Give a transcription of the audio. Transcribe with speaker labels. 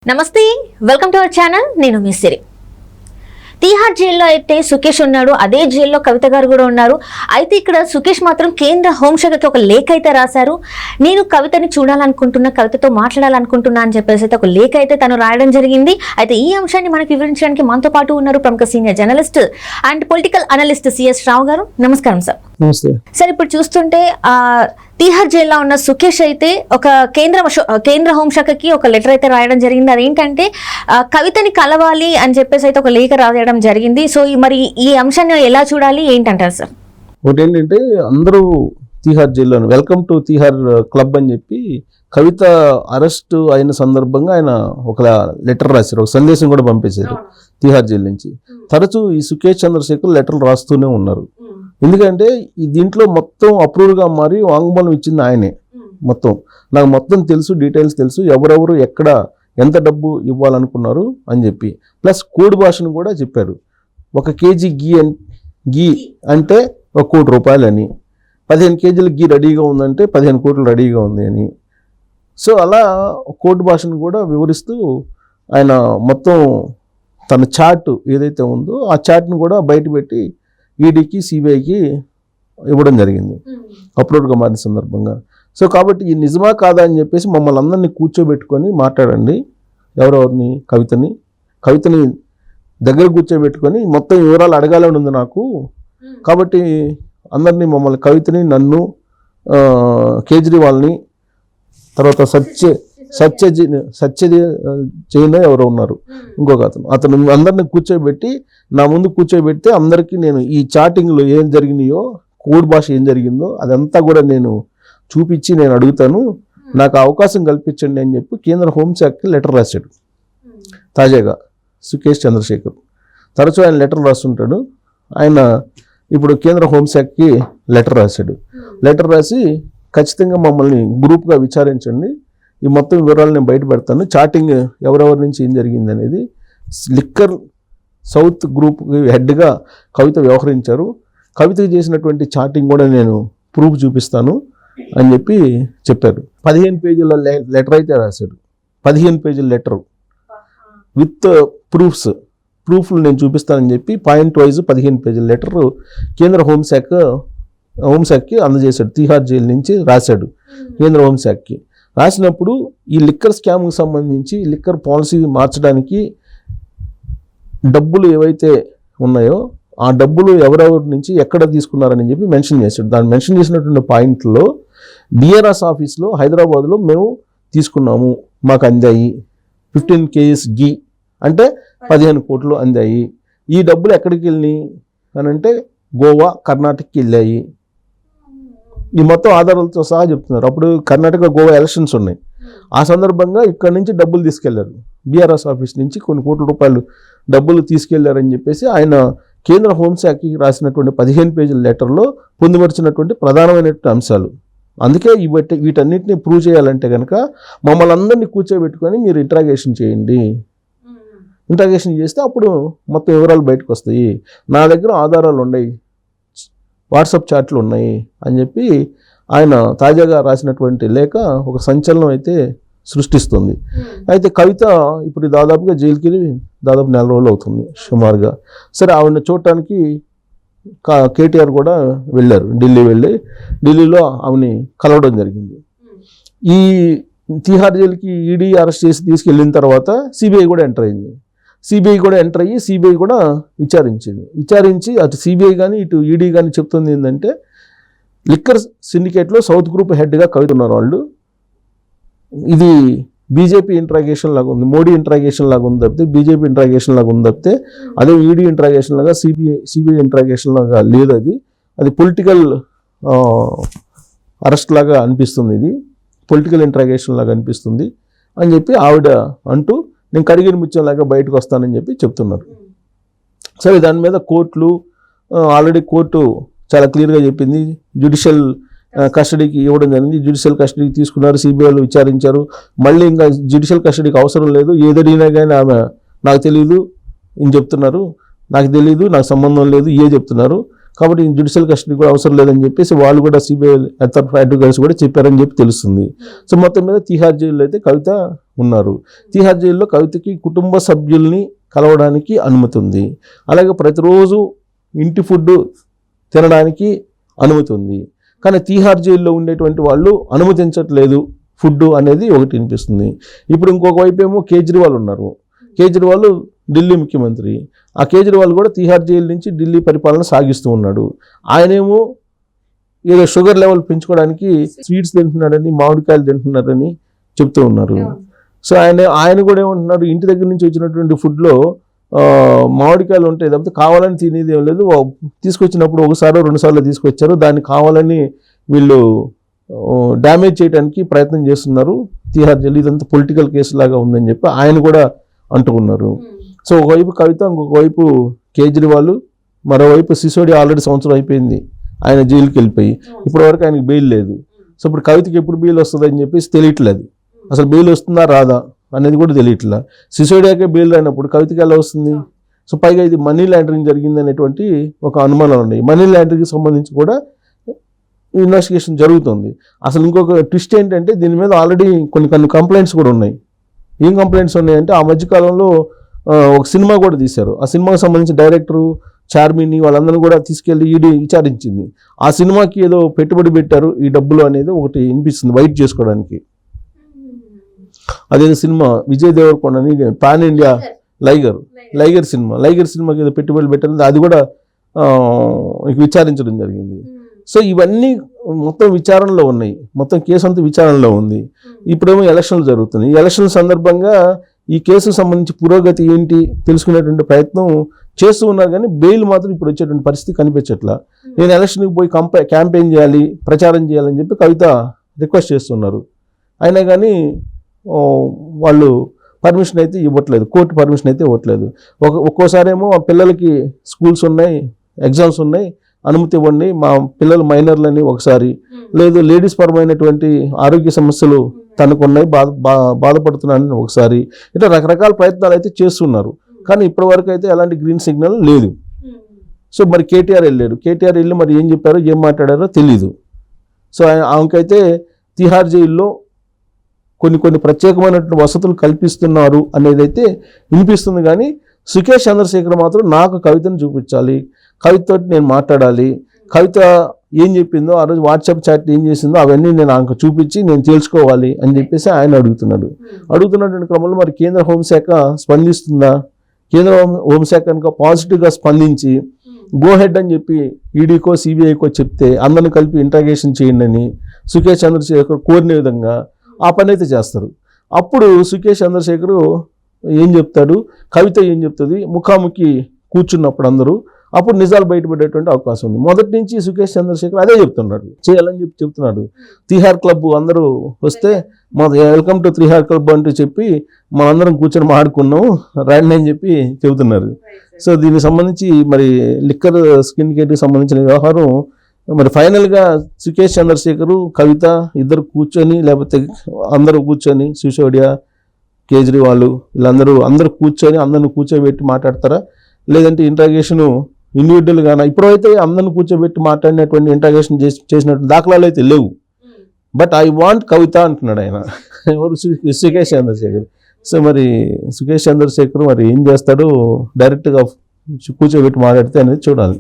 Speaker 1: నమస్తే, welcome to our channel. నేను మీ సిరి. తీహార్ జైల్లో అయితే సుకేష్ ఉన్నాడు, అదే జైల్లో కవిత గారు కూడా ఉన్నారు. అయితే ఇక్కడ సుకేష్ మాత్రం కేంద్ర హోంశాఖకి ఒక లేఖ అయితే రాశారు. నేను కవితని చూడాలనుకుంటున్నా, కవితతో మాట్లాడాలనుకుంటున్నా అని చెప్పేసి అయితే ఒక లేఖ అయితే తను రాయడం జరిగింది. అయితే ఈ అంశాన్ని మనకు వివరించడానికి మనతో పాటు ఉన్నారు ప్రముఖ senior journalist and political analyst CS Rao గారు. నమస్కారం సార్.
Speaker 2: నమస్తే
Speaker 1: సార్, ఇప్పుడు చూస్తుంటే తీహార్ జైల్లో ఉన్న సుకేష్ అయితే ఒక కేంద్ర హోంశాఖకి ఒక లెటర్ అయితే రాయడం జరిగింది. అదేంటంటే కవితని కలవాలి అని చెప్పేసి అయితే ఒక లేఖ రాయడం జరిగింది. సో మరి ఈ అంశాన్ని ఎలా చూడాలి, ఏంటంటారు సార్?
Speaker 2: ఒకటి ఏంటంటే అందరూ తీహార్ జైల్లో వెల్కమ్ టు తీహార్ క్లబ్ అని చెప్పి కవిత అరెస్ట్ అయిన సందర్భంగా ఆయన ఒక లెటర్ రాశారు, ఒక సందేశం కూడా పంపించారు తీహార్ జైలు నుంచి. తరచూ ఈ సుకేష్ చంద్రశేఖర్ లెటర్లు రాస్తూనే ఉన్నారు. ఎందుకంటే ఈ దీంట్లో మొత్తం అప్రూవ్గా మారి వాంగ్మూలం ఇచ్చింది ఆయనే. నాకు మొత్తం తెలుసు, డీటెయిల్స్ తెలుసు, ఎవరెవరు ఎక్కడ ఎంత డబ్బు ఇవ్వాలనుకున్నారు అని చెప్పి, ప్లస్ కోడ్ భాషను కూడా చెప్పారు. 1 కేజీ గీ అంటే 1 కోటి రూపాయలు అని, 15 కేజీల గీ రెడీగా ఉందంటే 15 కోట్లు రెడీగా ఉంది అని. సో అలా కోడ్ భాషను కూడా వివరిస్తూ ఆయన మొత్తం తన చార్ట్ ఏదైతే ఉందో ఆ చార్ట్ను కూడా బయటపెట్టి ఈడీకి సిబిఐకి ఇవ్వడం జరిగింది అప్లోడ్గా మారిన సందర్భంగా. సో కాబట్టి ఈ నిజమా కాదా అని చెప్పేసి మమ్మల్ని అందరినీ కూర్చోబెట్టుకొని మాట్లాడండి, ఎవరెవరిని కవితని దగ్గర కూర్చోబెట్టుకొని మొత్తం వివరాలు అడగాలని ఉంది నాకు. కాబట్టి అందరినీ మమ్మల్ని కవితని, నన్ను, కేజ్రీవాల్ని, తర్వాత సత్య జైన్ ఎవరో ఉన్నారు, ఇంకొక అతను అందరిని కూర్చోబెట్టి నా ముందు కూర్చోబెడితే అందరికీ నేను ఈ చాటింగ్లో ఏం జరిగినాయో, కోడ్ భాష ఏం జరిగిందో అదంతా కూడా నేను చూపించి నేను అడుగుతాను, నాకు అవకాశం కల్పించండి అని చెప్పి కేంద్ర హోంశాఖకి లెటర్ రాశాడు. తాజాగా సుకేష్ చంద్రశేఖర్ తరచూ ఆయన లెటర్ రాస్తుంటాడు. ఆయన ఇప్పుడు కేంద్ర హోంశాఖకి లెటర్ రాశాడు. లెటర్ రాసి ఖచ్చితంగా మమ్మల్ని గ్రూప్గా విచారించండి, ఈ మొత్తం వివరాలు నేను బయట పెడతాను, చాటింగ్ ఎవరెవరి నుంచి ఏం జరిగింది అనేది. లిక్కర్ సౌత్ గ్రూప్ హెడ్గా కవిత వ్యవహరించారు, కవితకి చేసినటువంటి చాటింగ్ కూడా నేను ప్రూఫ్ చూపిస్తాను అని చెప్పి చెప్పారు. 15 పేజీల లెటర్ అయితే రాశాడు. 15 పేజీల లెటర్ విత్ ప్రూఫ్లు నేను చూపిస్తానని చెప్పి పాయింట్ వైజ్ 15 పేజీల లెటర్ కేంద్ర హోంశాఖకి అందజేశాడు. తీహార్ జైలు నుంచి రాశాడు కేంద్ర హోంశాఖకి. రాసినప్పుడు ఈ లిక్కర్ స్కామ్కి సంబంధించి లిక్కర్ పాలసీ మార్చడానికి డబ్బులు ఏవైతే ఉన్నాయో ఆ డబ్బులు ఎవరెవరి నుంచి ఎక్కడ తీసుకున్నారని చెప్పి మెన్షన్ చేశాడు. దాన్ని మెన్షన్ చేసినటువంటి పాయింట్లో బిఆర్ఎస్ ఆఫీస్లో హైదరాబాద్లో మేము తీసుకున్నాము, మాకు అందాయి 15 కేజీస్ గీ అంటే 15 కోట్లు అందాయి. ఈ డబ్బులు ఎక్కడికి వెళ్ళినాయి అని అంటే గోవా, కర్ణాటకకి వెళ్ళాయి. ఈ మొత్తం ఆధారాలతో సహా చెప్తున్నారు. అప్పుడు కర్ణాటక, గోవా ఎలక్షన్స్ ఉన్నాయి. ఆ సందర్భంగా ఇక్కడ నుంచి డబ్బులు తీసుకెళ్లారు, బీఆర్ఎస్ ఆఫీస్ నుంచి కొన్ని కోట్ల రూపాయలు డబ్బులు తీసుకెళ్లారని చెప్పేసి ఆయన కేంద్ర హోంశాఖకి రాసినటువంటి 15 పేజీల లెటర్లో పొందుపరిచినటువంటి ప్రధానమైనటువంటి అంశాలు. అందుకే వీటన్నిటిని ప్రూవ్ చేయాలంటే కనుక మమ్మల్ని అందరినీ కూర్చోబెట్టుకొని మీరు ఇంట్రాగేషన్ చేయండి, ఇంట్రాగేషన్ చేస్తే అప్పుడు మొత్తం వివరాలు బయటకు వస్తాయి, నా దగ్గర ఆధారాలు ఉన్నాయి, వాట్సాప్ చాట్లు ఉన్నాయి అని చెప్పి ఆయన తాజాగా రాసినటువంటి లేఖ ఒక సంచలనం అయితే సృష్టిస్తుంది. అయితే కవిత ఇప్పుడు దాదాపుగా జైలుకి దాదాపు 4 రోజులు అవుతుంది సుమారుగా. సరే, ఆవిడని చూడటానికి కేటీఆర్ కూడా వెళ్ళారు, ఢిల్లీలో ఆమెని కలవడం జరిగింది. ఈ తీహార్ జైలుకి ఈడీ అరెస్ట్ చేసి తీసుకెళ్ళిన తర్వాత సిబిఐ కూడా ఎంటర్ అయ్యి సిబిఐ కూడా విచారించి అటు సిబిఐ కానీ ఇటు ఈడీ కానీ చెప్తుంది ఏంటంటే లిక్కర్ సిండికేట్లో సౌత్ గ్రూప్ హెడ్గా కవిత ఉన్నారు వాళ్ళు. ఇది బీజేపీ ఇంట్రాగేషన్ లాగా ఉంది, మోడీ ఇంట్రాగేషన్ లాగా ఉంది తప్పితే బీజేపీ ఇంట్రాగేషన్ లాగా ఉంది తప్పితే అదే ఈడీ ఇంట్రాగేషన్ లాగా సిబిఐ ఇంట్రాగేషన్ లాగా లేదు. అది పొలిటికల్ అరెస్ట్ లాగా అనిపిస్తుంది, ఇది పొలిటికల్ ఇంట్రాగేషన్ లాగా అనిపిస్తుంది అని చెప్పి ఆవిడ అంటూ నేను కడిగిన ముత్యంలాగా బయటకు వస్తానని చెప్పి చెప్తున్నారు. సరే, దాని మీద ఆల్రెడీ కోర్టు చాలా క్లియర్గా చెప్పింది, జ్యుడిషియల్ కస్టడీకి ఇవ్వడం జరిగింది. జ్యుడిషియల్ కస్టడీకి తీసుకున్నారు, సిబిఐలో విచారించారు. మళ్ళీ ఇంకా జ్యుడిషియల్ కస్టడీకి అవసరం లేదు, ఏదడిగినా కానీ ఆమె నాకు తెలియదు అని చెప్తున్నారు, నాకు తెలియదు, నాకు సంబంధం లేదు చెప్తున్నారు. కాబట్టి జ్యుడిషియల్ కస్టడీ కూడా అవసరం లేదని చెప్పేసి వాళ్ళు కూడా సిబిఐ అడ్వకేట్స్ కూడా చెప్పారని చెప్పి తెలుస్తుంది. సో మొత్తం మీద తిహార్ జైల్లో అయితే కవిత ఉన్నారు. తిహార్ జైల్లో కవితకి కుటుంబ సభ్యుల్ని కలవడానికి అనుమతి ఉంది. అలాగే ప్రతిరోజు ఇంటి ఫుడ్ తినడానికి అనుమతి ఉంది. కానీ తిహార్ జైల్లో ఉండేటువంటి వాళ్ళు అనుమతించట్లేదు ఫుడ్ అనేది ఒకటి వినిపిస్తుంది. ఇప్పుడు ఇంకొక వైపు ఏమో కేజ్రీవాల్ ఉన్నారు. కేజ్రీవాల్ ఢిల్లీ ముఖ్యమంత్రి. ఆ కేజ్రీవాల్ కూడా తిహార్ జైలు నుంచి ఢిల్లీ పరిపాలన సాగిస్తూ ఉన్నాడు. ఆయనేమో ఏదో షుగర్ లెవెల్ పెంచుకోవడానికి స్వీట్స్ తింటున్నాడని, మామిడికాయలు తింటున్నారని చెప్తూ ఉన్నారు. సో ఆయన కూడా ఏమంటున్నారు, ఇంటి దగ్గర నుంచి వచ్చినటువంటి ఫుడ్లో మామిడికాయలు ఉంటాయి తప్పితే కావాలని తినేది ఏం లేదు. తీసుకొచ్చినప్పుడు ఒకసారి 2 సార్లు తీసుకొచ్చారు, దాన్ని కావాలని వీళ్ళు డ్యామేజ్ చేయడానికి ప్రయత్నం చేస్తున్నారు తిహార్ జైలు. ఇదంతా పొలిటికల్ కేసు లాగా ఉందని చెప్పి ఆయన కూడా అంటున్నారు. సో ఒకవైపు కవిత, ఇంకొక వైపు కేజ్రీవాల్, మరోవైపు సిసోడియా ఆల్రెడీ సంవత్సరం అయిపోయింది ఆయన జైలుకి వెళ్ళిపోయి, ఇప్పటి వరకు ఆయనకి బెయిల్ లేదు. సో ఇప్పుడు కవితకి ఎప్పుడు బెయిల్ వస్తుంది అని చెప్పేసి తెలియట్లేదు. అసలు బెయిల్ వస్తుందా రాదా అనేది కూడా తెలియట్లేదు. సిసోడియాకే బెయిల్ అయినప్పుడు కవితకి ఎలా వస్తుంది? సో పైగా ఇది మనీ లాండరింగ్ జరిగింది అనేటువంటి ఒక అనుమానాలు ఉన్నాయి. మనీ లాండరింగ్కి సంబంధించి కూడా ఇన్వెస్టిగేషన్ జరుగుతుంది. అసలు ఇంకొక ట్విస్ట్ ఏంటంటే దీని మీద ఆల్రెడీ కొన్ని కంప్లైంట్స్ కూడా ఉన్నాయి. ఏం కంప్లైంట్స్ ఉన్నాయంటే ఆ మధ్యకాలంలో ఒక సినిమా కూడా తీశారు. ఆ సినిమాకి సంబంధించి డైరెక్టరు, చార్మిని వాళ్ళందరూ కూడా తీసుకెళ్లి ఈడీ విచారించింది. ఆ సినిమాకి ఏదో పెట్టుబడి పెట్టారు ఈ డబ్బులు అనేది ఒకటి వినిపిస్తుంది వైట్ చేసుకోవడానికి. అదేదో సినిమా విజయ్ దేవరకొండ అని పాన్ ఇండియా లైగర్ సినిమాకి ఏదో పెట్టుబడులు పెట్టారు, అది కూడా విచారించడం జరిగింది. సో ఇవన్నీ మొత్తం విచారణలో ఉన్నాయి. మొత్తం కేసు అంతా విచారణలో ఉంది. ఇప్పుడేమో ఎలక్షన్లు జరుగుతున్నాయి. ఈ ఎలక్షన్ల సందర్భంగా ఈ కేసుకు సంబంధించి పురోగతి ఏంటి తెలుసుకునేటువంటి ప్రయత్నం చేస్తూ ఉన్నారు. కానీ బెయిల్ మాత్రం ఇప్పుడు వచ్చేటువంటి పరిస్థితి కనిపించట్లా. నేను ఎలక్షన్కి పోయి క్యాంపెయిన్ చేయాలి, ప్రచారం చేయాలని చెప్పి కవిత రిక్వెస్ట్ చేస్తున్నారు. అయినా కానీ వాళ్ళు పర్మిషన్ అయితే ఇవ్వట్లేదు, కోర్టు పర్మిషన్ అయితే ఇవ్వట్లేదు. ఒక్కోసారి ఏమో ఆ పిల్లలకి స్కూల్స్ ఉన్నాయి, ఎగ్జామ్స్ ఉన్నాయి, అనుమతి ఇవ్వండి, మా పిల్లలు మైనర్లని ఒకసారి, లేదు లేడీస్ పరమైనటువంటి ఆరోగ్య సమస్యలు తనకున్నాయి, బాధపడుతున్నానని ఒకసారి, ఇట్లా రకరకాల ప్రయత్నాలు అయితే చేస్తున్నారు. కానీ ఇప్పటివరకు అయితే ఎలాంటి గ్రీన్ సిగ్నల్ లేదు. సో మరి కేటీఆర్ వెళ్ళి మరి ఏం చెప్పారో ఏం మాట్లాడారో తెలీదు. సో ఆమెకైతే తిహార్ జైల్లో కొన్ని ప్రత్యేకమైనటువంటి వసతులు కల్పిస్తున్నారు అనేది అయితే వినిపిస్తుంది. కానీ సుకేష్ చంద్రశేఖర్ మాత్రం నాకు కవితను చూపించాలి, కవితతో నేను మాట్లాడాలి, కవిత ఏం చెప్పిందో ఆ రోజు వాట్సాప్ చాట్ ఏం చేసిందో అవన్నీ నేను ఆమెకు చూపించి నేను తెలుసుకోవాలి అని చెప్పేసి ఆయన అడుగుతున్నటువంటి క్రమంలో మరి కేంద్ర హోంశాఖ స్పందిస్తుందా? కేంద్ర హోంశాఖ కనుక పాజిటివ్గా స్పందించి గో హెడ్ అని చెప్పి ఈడీకో సిబిఐకో చెప్తే అందరిని కలిపి ఇంట్రాగేషన్ చేయండి అని సుకేష్ చంద్రశేఖర్ కోరిన విధంగా ఆ పని అయితే చేస్తారు. అప్పుడు సుకేష్ చంద్రశేఖర్ ఏం చెప్తాడు, కవిత ఏం చెప్తుంది, ముఖాముఖి కూర్చున్నప్పుడు అందరూ అప్పుడు నిజాలు బయటపడేటువంటి అవకాశం ఉంది. మొదటి నుంచి సుకేష్ చంద్రశేఖర్ అదే చెప్తున్నాడు, చేయాలని చెప్తున్నాడు. తిహార్ క్లబ్ అందరూ వస్తే వెల్కమ్ టు తిహార్ క్లబ్ అంటూ చెప్పి మనందరం కూర్చొని మాట్లాడుకున్నాం రండి అని చెప్పి చెబుతున్నారు. సో దీనికి సంబంధించి మరి లిక్కర్ సిండికేట్కి సంబంధించిన వ్యవహారం మరి ఫైనల్గా సుకేష్ చంద్రశేఖరు, కవిత ఇద్దరు కూర్చొని, లేకపోతే అందరూ కూర్చొని, సిసోడియా, కేజ్రీవాల్ వీళ్ళందరూ కూర్చొని అందరిని కూర్చోబెట్టి మాట్లాడతారా, లేదంటే ఇంట్రాగేషను ఇండివిజువల్గానా? ఇప్పుడైతే అందరిని కూర్చోబెట్టి మాట్లాడినటువంటి ఇంట్రాగేషన్ చేసినటువంటి దాఖలాలు అయితే లేవు. బట్ ఐ వాంట్ కవిత అంటున్నాడు ఆయన, ఎవరు? సుకేష్ చంద్రశేఖర్. సో మరి సుకేష్ చంద్రశేఖర్ మరి ఏం చేస్తాడో డైరెక్ట్గా కూర్చోబెట్టి మాట్లాడితే అనేది చూడాలి.